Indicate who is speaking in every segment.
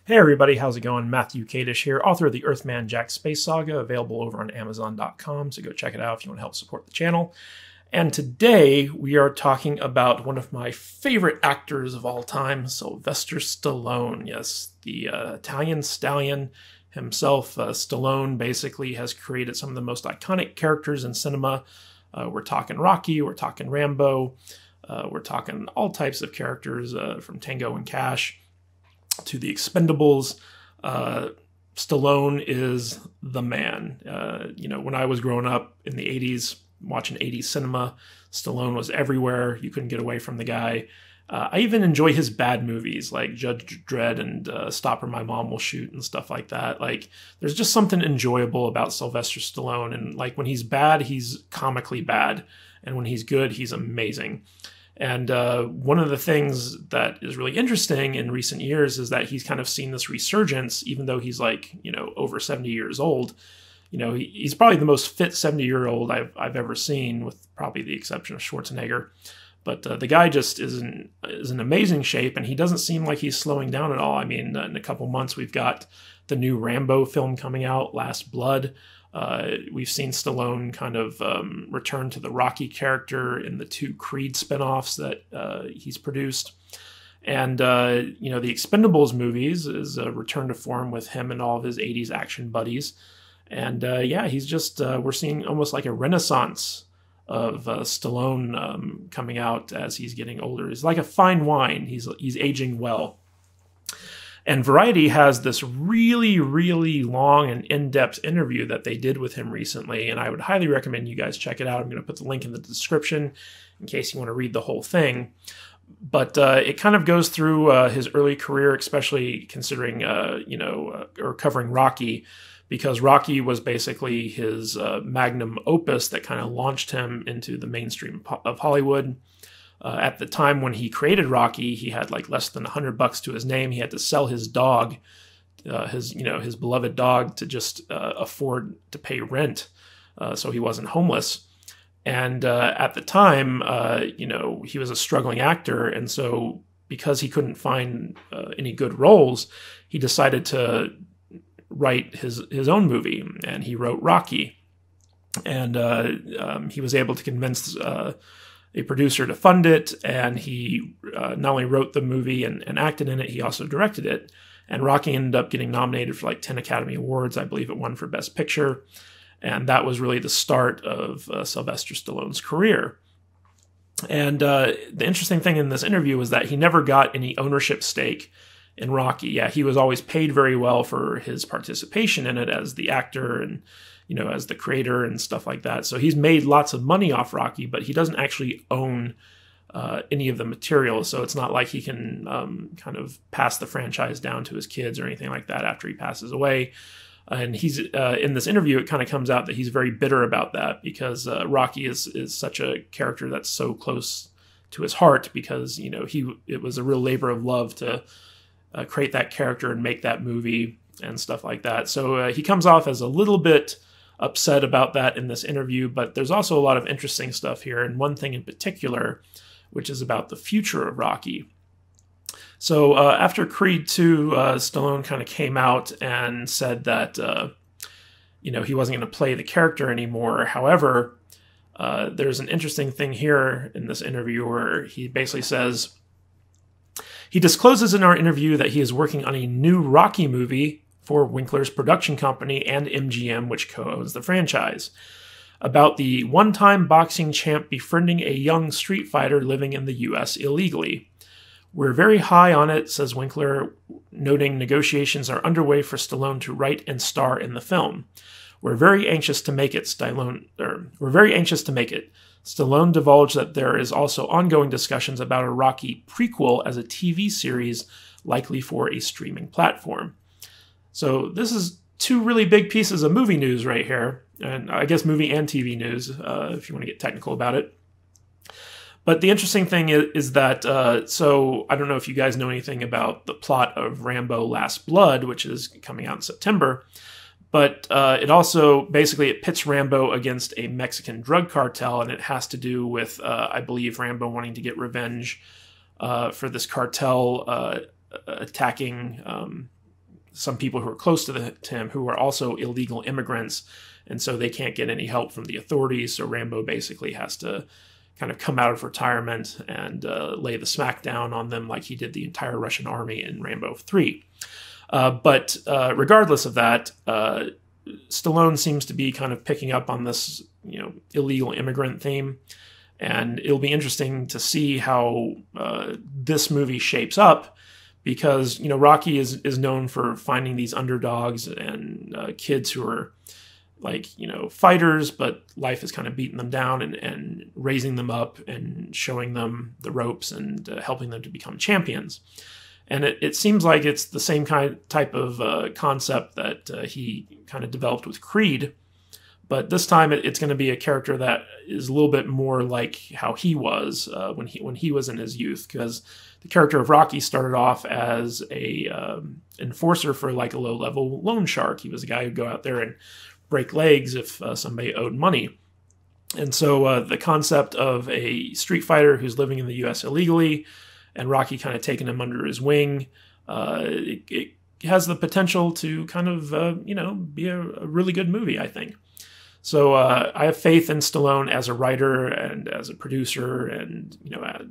Speaker 1: Hey everybody, how's it going? Matthew Kadish here, author of the Earthman Jack Space Saga, available over on Amazon.com, so go check it out if you want to help support the channel. And today we are talking about one of my favorite actors of all time, Sylvester Stallone. Yes, the Italian stallion himself. Stallone basically has created some of the most iconic characters in cinema. We're talking Rocky, we're talking Rambo, we're talking all types of characters from Tango and Cash to the Expendables. Stallone is the man. When I was growing up in the 80s, watching 80s cinema, Stallone was everywhere. You couldn't get away from the guy. I even enjoy his bad movies like Judge Dredd and Stop or My Mom Will Shoot and stuff like that. Like, there's just something enjoyable about Sylvester Stallone. And like when he's bad, he's comically bad. And when he's good, he's amazing. And one of the things that is really interesting in recent years is that he's kind of seen this resurgence, even though he's over 70 years old. He's probably the most fit 70-year-old I've ever seen, with probably the exception of Schwarzenegger. But the guy just is in amazing shape, and he doesn't seem like he's slowing down at all. I mean, in a couple months, we've got the new Rambo film coming out, Last Blood. We've seen Stallone kind of return to the Rocky character in the two Creed spinoffs that he's produced. And, the Expendables movies is a return to form with him and all of his 80s action buddies. And, he's just, we're seeing almost like a renaissance of Stallone coming out as he's getting older. He's like a fine wine. He's aging well. And Variety has this really, really long and in-depth interview that they did with him recently, and I would highly recommend you guys check it out. I'm going to put the link in the description in case you want to read the whole thing. But it kind of goes through his early career, especially considering, or covering Rocky, because Rocky was basically his magnum opus that kind of launched him into the mainstream of Hollywood. At the time when he created Rocky, he had like less than $100 to his name. He had to sell his dog, his beloved dog, to just afford to pay rent, so he wasn't homeless. And at the time, he was a struggling actor, and so because he couldn't find any good roles, he decided to write his own movie, and he wrote Rocky. And he was able to convince a producer to fund it, and he not only wrote the movie and acted in it, he also directed it. And Rocky ended up getting nominated for like 10 Academy Awards. I believe it won for Best Picture. And that was really the start of Sylvester Stallone's career. And the interesting thing in this interview was that he never got any ownership stake in Rocky. Yeah, he was always paid very well for his participation in it as the actor and as the creator and stuff like that. So he's made lots of money off Rocky, but he doesn't actually own any of the material. So it's not like he can kind of pass the franchise down to his kids or anything like that after he passes away. And he's in this interview, it kind of comes out that he's very bitter about that, because Rocky is such a character that's so close to his heart, because it was a real labor of love to create that character and make that movie and stuff like that. So he comes off as a little bit upset about that in this interview, but there's also a lot of interesting stuff here, and one thing in particular, which is about the future of Rocky. So after Creed 2, Stallone kind of came out and said that he wasn't going to play the character anymore. However, there's an interesting thing here in this interview where he basically says, he discloses in our interview that he is working on a new Rocky movie for Winkler's production company and MGM, which co-owns the franchise, about the one-time boxing champ befriending a young street fighter living in the U.S. illegally. We're very high on it, says Winkler, noting negotiations are underway for Stallone to write and star in the film. We're very anxious to make it, Stallone divulged that there is also ongoing discussions about a Rocky prequel as a TV series, likely for a streaming platform. So this is two really big pieces of movie news right here, and I guess movie and TV news, if you want to get technical about it. But the interesting thing is that, so I don't know if you guys know anything about the plot of Rambo Last Blood, which is coming out in September, but it also, basically, it pits Rambo against a Mexican drug cartel, and it has to do with, I believe, Rambo wanting to get revenge for this cartel attacking some people who are close to him who are also illegal immigrants, and so they can't get any help from the authorities. So Rambo basically has to kind of come out of retirement and lay the smackdown on them like he did the entire Russian army in Rambo 3. But regardless of that, Stallone seems to be kind of picking up on this, illegal immigrant theme. And it'll be interesting to see how this movie shapes up, because, Rocky is known for finding these underdogs and kids who are like, fighters, but life has kind of beaten them down, and raising them up and showing them the ropes and helping them to become champions. And it seems like it's the same type of concept that he kind of developed with Creed. But this time it's going to be a character that is a little bit more like how he was when he was in his youth, because the character of Rocky started off as a enforcer for like a low-level loan shark. He was a guy who'd go out there and break legs if somebody owed money. And so the concept of a street fighter who's living in the U.S. illegally, and Rocky kind of taking him under his wing, it has the potential to kind of, be a really good movie, I think. So I have faith in Stallone as a writer and as a producer, and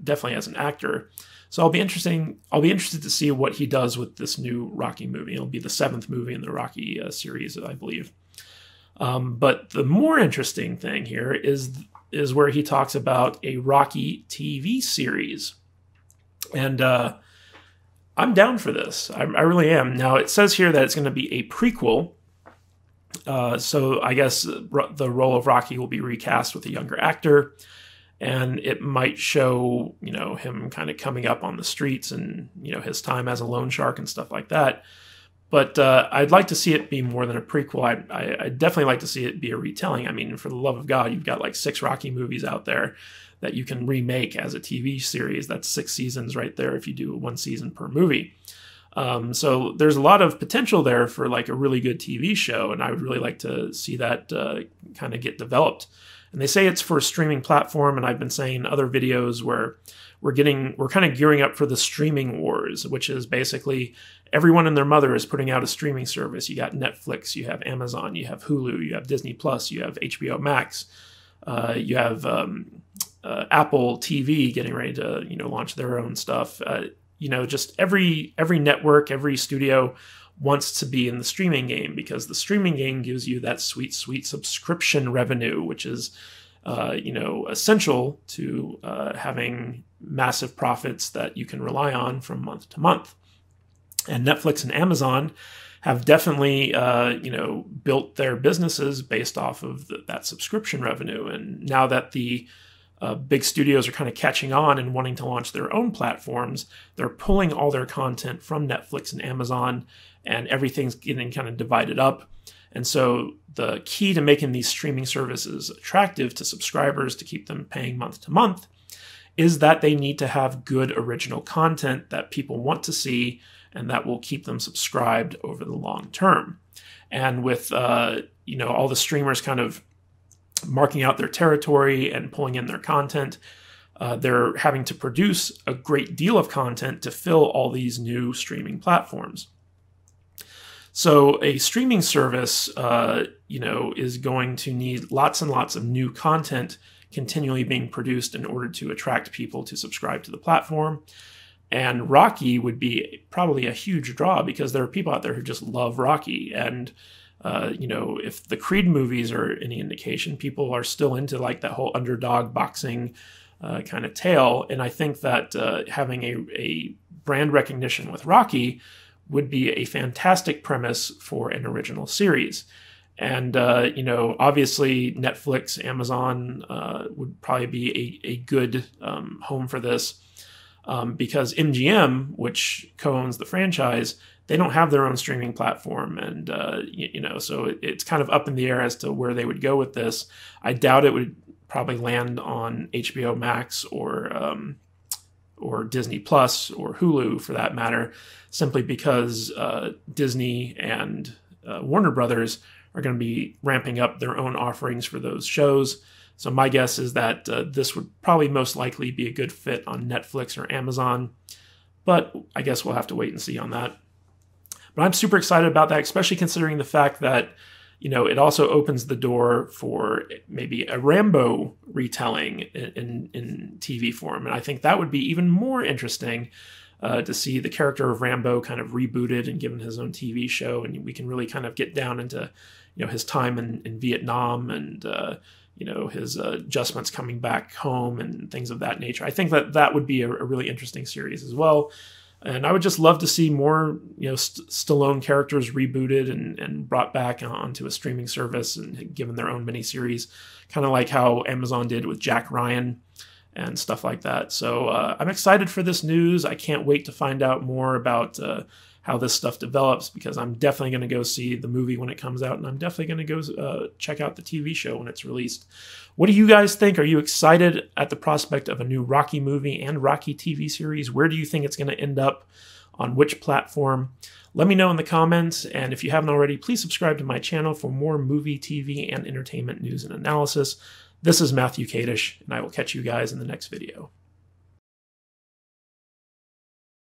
Speaker 1: definitely as an actor. So I'll be interested to see what he does with this new Rocky movie. It'll be the 7th movie in the Rocky series, I believe. But the more interesting thing here is where he talks about a Rocky TV series, and I'm down for this. I really am. Now it says here that it's going to be a prequel. So I guess the role of Rocky will be recast with a younger actor, and it might show, him kind of coming up on the streets and, his time as a loan shark and stuff like that. But I'd like to see it be more than a prequel. I'd definitely like to see it be a retelling. I mean, for the love of God, you've got like 6 Rocky movies out there that you can remake as a TV series. That's 6 seasons right there if you do 1 season per movie. So there's a lot of potential there for like a really good TV show, and I would really like to see that kind of get developed. And they say it's for a streaming platform, and I've been saying in other videos where we're kind of gearing up for the streaming wars, which is basically everyone and their mother is putting out a streaming service. You got Netflix, you have Amazon, you have Hulu, you have Disney Plus, you have HBO Max, you have Apple TV getting ready to launch their own stuff. Just every network, every studio wants to be in the streaming game, because the streaming game gives you that sweet, sweet subscription revenue, which is, essential to having massive profits that you can rely on from month to month. And Netflix and Amazon have definitely, built their businesses based off of that subscription revenue. And now that the big studios are kind of catching on and wanting to launch their own platforms, they're pulling all their content from Netflix and Amazon, and everything's getting kind of divided up. And so the key to making these streaming services attractive to subscribers to keep them paying month to month is that they need to have good original content that people want to see and that will keep them subscribed over the long term. And with, all the streamers kind of marking out their territory and pulling in their content, they're having to produce a great deal of content to fill all these new streaming platforms. So a streaming service, is going to need lots and lots of new content continually being produced in order to attract people to subscribe to the platform. And Rocky would be probably a huge draw, because there are people out there who just love Rocky. And if the Creed movies are any indication, people are still into like that whole underdog boxing kind of tale. And I think that having a brand recognition with Rocky would be a fantastic premise for an original series. And, obviously Netflix, Amazon would probably be a good home for this, because MGM, which co-owns the franchise, they don't have their own streaming platform. And, so it's kind of up in the air as to where they would go with this. I doubt it would probably land on HBO Max or Disney Plus or Hulu for that matter, simply because Disney and Warner Brothers are going to be ramping up their own offerings for those shows. So my guess is that this would probably most likely be a good fit on Netflix or Amazon, but I guess we'll have to wait and see on that. But I'm super excited about that, especially considering the fact that, you know, it also opens the door for maybe a Rambo retelling in TV form. And I think that would be even more interesting to see the character of Rambo kind of rebooted and given his own TV show. And we can really kind of get down into, you know, his time in Vietnam and, you know, his adjustments coming back home and things of that nature. I think that that would be a really interesting series as well. And I would just love to see more, you know, Stallone characters rebooted and brought back onto a streaming service and given their own miniseries, kind of like how Amazon did with Jack Ryan and stuff like that. So I'm excited for this news. I can't wait to find out more about how this stuff develops, because I'm definitely going to go see the movie when it comes out, and I'm definitely going to go check out the TV show when it's released. What do you guys think? Are you excited at the prospect of a new Rocky movie and Rocky TV series? Where do you think it's going to end up? On which platform? Let me know in the comments, and if you haven't already, please subscribe to my channel for more movie, TV, and entertainment news and analysis. This is Matthew Kadish, and I will catch you guys in the next video.